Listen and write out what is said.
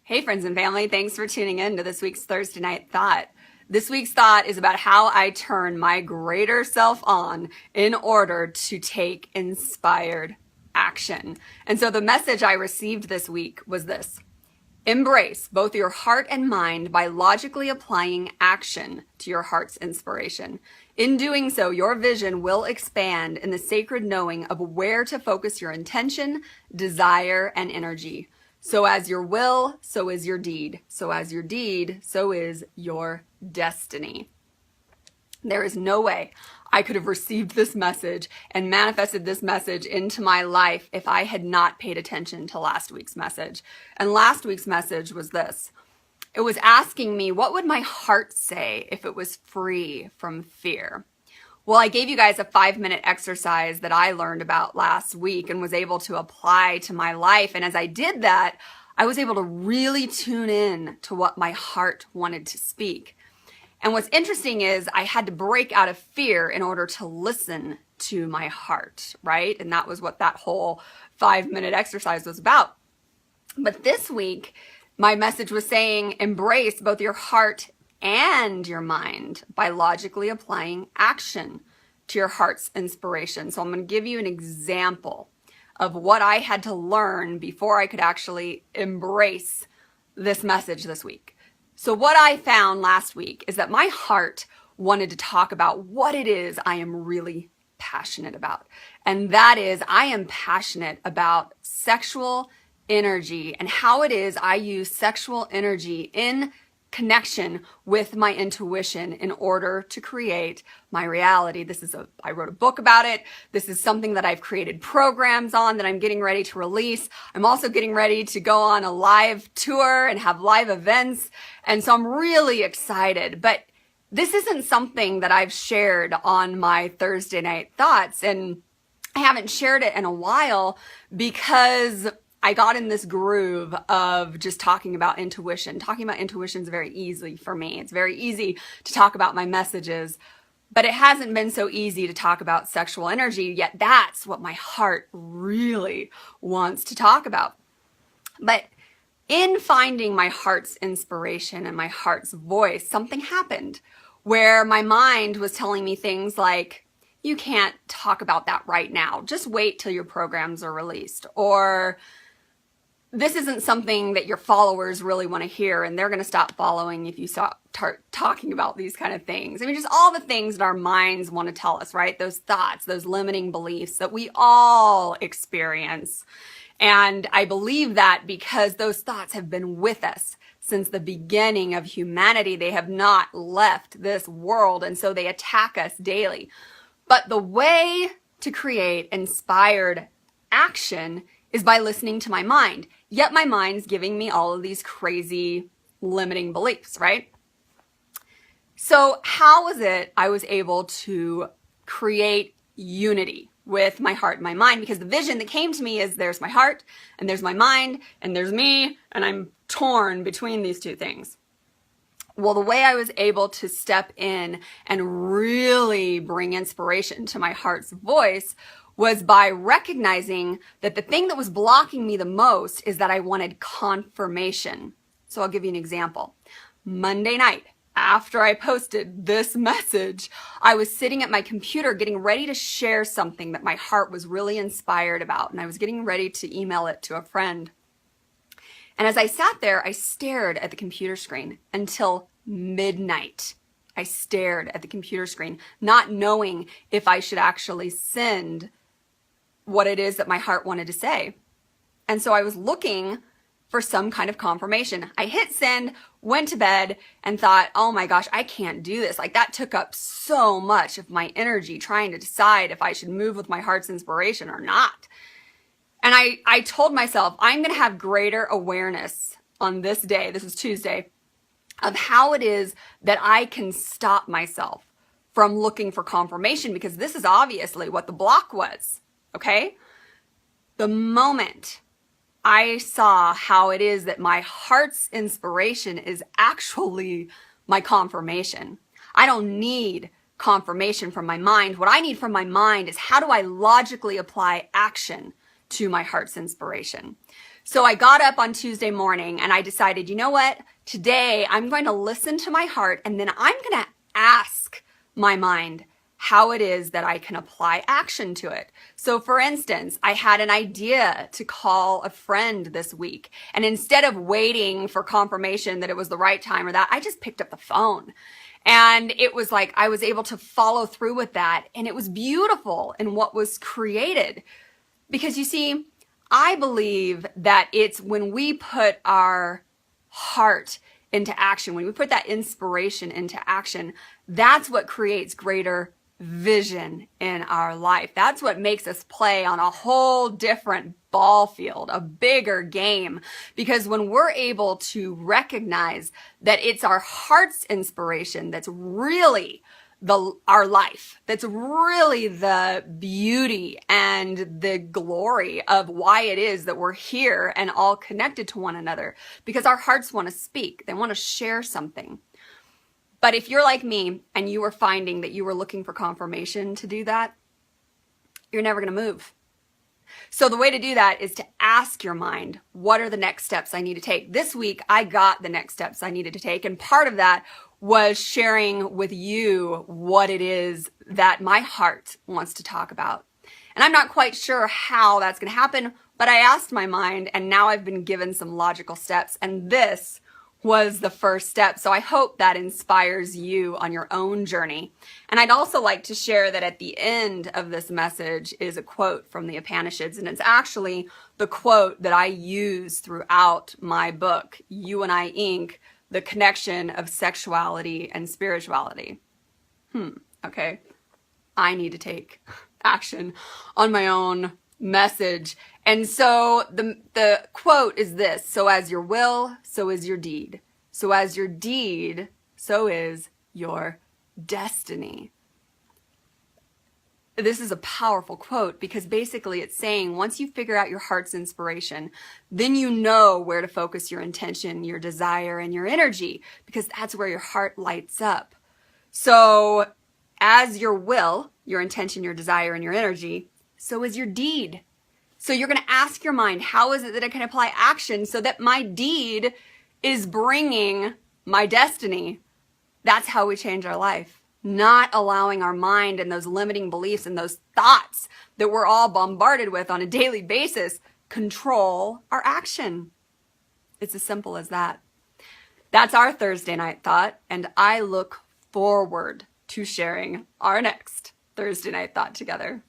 Hey friends and family, thanks for tuning in to this week's Thursday Night Thought. This week's thought is about how I turn my greater self on in order to take inspired action. And so the message I received this week was this: embrace both your heart and mind by logically applying action to your heart's inspiration. In doing so, your vision will expand in the sacred knowing of where to focus your intention, desire, and energy. So as your will, so is your deed. So as your deed, so is your destiny. There is no way I could have received this message and manifested this message into my life if I had not paid attention to last week's message. And last week's message was this. It was asking me, what would my heart say if it was free from fear? Well, I gave you guys a 5-minute exercise that I learned about last week and was able to apply to my life. And as I did that, I was able to really tune in to what my heart wanted to speak. And what's interesting is I had to break out of fear in order to listen to my heart, right? And that was what that whole 5-minute exercise was about. But this week, my message was saying, embrace both your heart and your mind by logically applying action to your heart's inspiration. So I'm going to give you an example of what I had to learn before I could actually embrace this message this week. So what I found last week is that my heart wanted to talk about what it is I am really passionate about. And that is, I am passionate about sexual energy and how it is I use sexual energy in connection with my intuition in order to create my reality. I wrote a book about it. This is something that I've created programs on that I'm getting ready to release. I'm also getting ready to go on a live tour and have live events. And so I'm really excited, but this isn't something that I've shared on my Thursday Night Thoughts. And I haven't shared it in a while because I got in this groove of just talking about intuition. Talking about intuition is very easy for me. It's very easy to talk about my messages, but it hasn't been so easy to talk about sexual energy, yet that's what my heart really wants to talk about. But in finding my heart's inspiration and my heart's voice, something happened where my mind was telling me things like, you can't talk about that right now. Just wait till your programs are released. Or this isn't something that your followers really want to hear, and they're going to stop following if you start talking about these kind of things. I mean, just all the things that our minds want to tell us, right? Those thoughts, those limiting beliefs that we all experience. And I believe that because those thoughts have been with us since the beginning of humanity. They have not left this world, and so they attack us daily. But the way to create inspired action is by listening to my mind. Yet my mind's giving me all of these crazy limiting beliefs, right? So how was it I was able to create unity with my heart and my mind? Because the vision that came to me is there's my heart and there's my mind and there's me, and I'm torn between these two things. Well, the way I was able to step in and really bring inspiration to my heart's voice was by recognizing that the thing that was blocking me the most is that I wanted confirmation. So I'll give you an example. Monday night, after I posted this message, I was sitting at my computer getting ready to share something that my heart was really inspired about, and I was getting ready to email it to a friend. And as I sat there, I stared at the computer screen until midnight. I stared at the computer screen, not knowing if I should actually send what it is that my heart wanted to say. And so I was looking for some kind of confirmation. I hit send, went to bed, and thought, oh my gosh, I can't do this. Like, that took up so much of my energy trying to decide if I should move with my heart's inspiration or not. And I told myself, I'm going to have greater awareness on this day, this is Tuesday, of how it is that I can stop myself from looking for confirmation, because this is obviously what the block was, okay? The moment I saw how it is that my heart's inspiration is actually my confirmation. I don't need confirmation from my mind. What I need from my mind is, how do I logically apply action to my heart's inspiration? So I got up on Tuesday morning and I decided, you know what? Today I'm going to listen to my heart and then I'm going to ask my mind how it is that I can apply action to it. So for instance, I had an idea to call a friend this week. And instead of waiting for confirmation that it was the right time or that, I just picked up the phone. And it was like I was able to follow through with that. And it was beautiful in what was created. Because you see, I believe that it's when we put our heart into action, when we put that inspiration into action, that's what creates greater vision in our life. That's what makes us play on a whole different ball field, a bigger game. Because when we're able to recognize that it's our heart's inspiration that's really our life, that's really the beauty and the glory of why it is that we're here and all connected to one another, because our hearts want to speak. They want to share something. But if you're like me and you were finding that you were looking for confirmation to do that, you're never going to move. So the way to do that is to ask your mind, what are the next steps I need to take? This week, I got the next steps I needed to take. And part of that was sharing with you what it is that my heart wants to talk about. And I'm not quite sure how that's going to happen, but I asked my mind and now I've been given some logical steps. And this was the first step. So I hope that inspires you on your own journey. And I'd also like to share that at the end of this message is a quote from the Upanishads. And it's actually the quote that I use throughout my book, You and I, Inc., The Connection of Sexuality and Spirituality. Okay. I need to take action on my own message. And so the quote is this: so as your will, so is your deed. So as your deed, so is your destiny. This is a powerful quote because basically it's saying once you figure out your heart's inspiration, then you know where to focus your intention, your desire, and your energy, because that's where your heart lights up. So as your will, your intention, your desire, and your energy, so is your deed. So you're going to ask your mind, how is it that I can apply action so that my deed is bringing my destiny? That's how we change our life. Not allowing our mind and those limiting beliefs and those thoughts that we're all bombarded with on a daily basis control our action. It's as simple as that. That's our Thursday night thought, and I look forward to sharing our next Thursday night thought together.